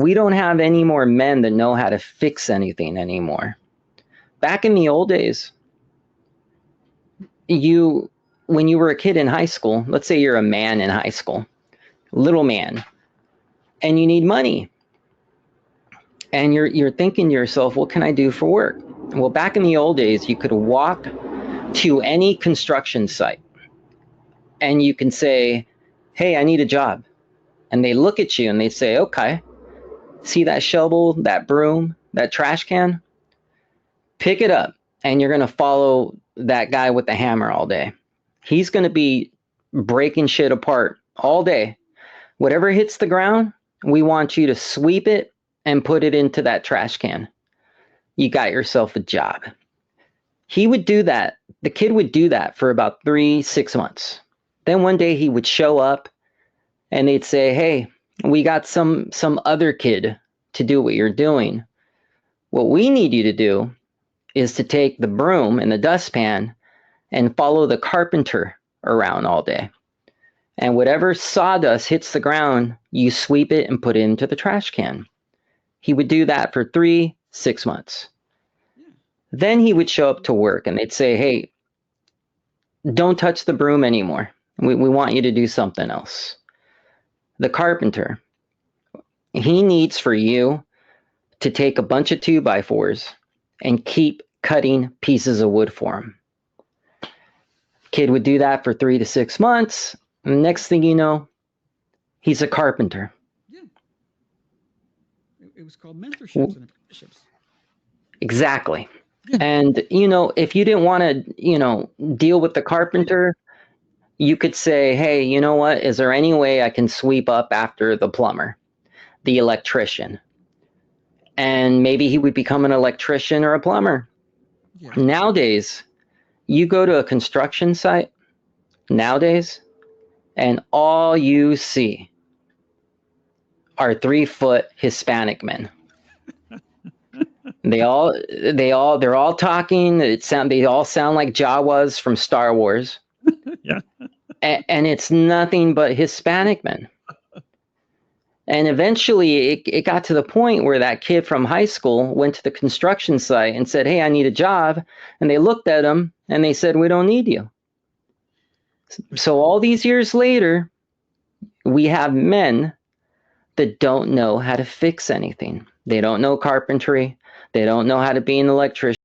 We don't have any more men that know how to fix anything anymore. Back in the old days, when you were a kid in high school, let's say you're a man in high school, little man, and you need money. And you're thinking to yourself, what can I do for work? Well, back in the old days, you could walk to any construction site and you can say, hey, I need a job. And they look at you and they say, okay, see that shovel, that broom, that trash can? Pick it up and you're going to follow that guy with the hammer all day. He's going to be breaking shit apart all day. Whatever hits the ground, we want you to sweep it and put it into that trash can. You got yourself a job. He would do that. The kid would do that for about 3-6 months. Then one day he would show up and they'd say, hey, we got some other kid to do what you're doing. What we need you to do is to take the broom and the dustpan and follow the carpenter around all day. And whatever sawdust hits the ground, you sweep it and put it into the trash can. He would do that for 3-6 months. Then he would show up to work and they'd say, hey, don't touch the broom anymore. We want you to do something else. The carpenter, he needs for you to take a bunch of 2x4s and keep cutting pieces of wood for him. Kid would do that for 3 to 6 months. And the next thing you know, he's a carpenter. Yeah. It was called mentorships and apprenticeships. Exactly. Yeah. And, if you didn't want to, deal with the carpenter, you could say, hey, you know what? Is there any way I can sweep up after the plumber, the electrician? And maybe he would become an electrician or a plumber. Yeah. Nowadays, you go to a construction site nowadays, and all you see are 3-foot Hispanic men. They're all talking. They all sound like Jawas from Star Wars. Yeah. And it's nothing but Hispanic men. And eventually it got to the point where that kid from high school went to the construction site and said, hey, I need a job. And they looked at him and they said, we don't need you. So all these years later, we have men that don't know how to fix anything. They don't know carpentry. They don't know how to be an electrician.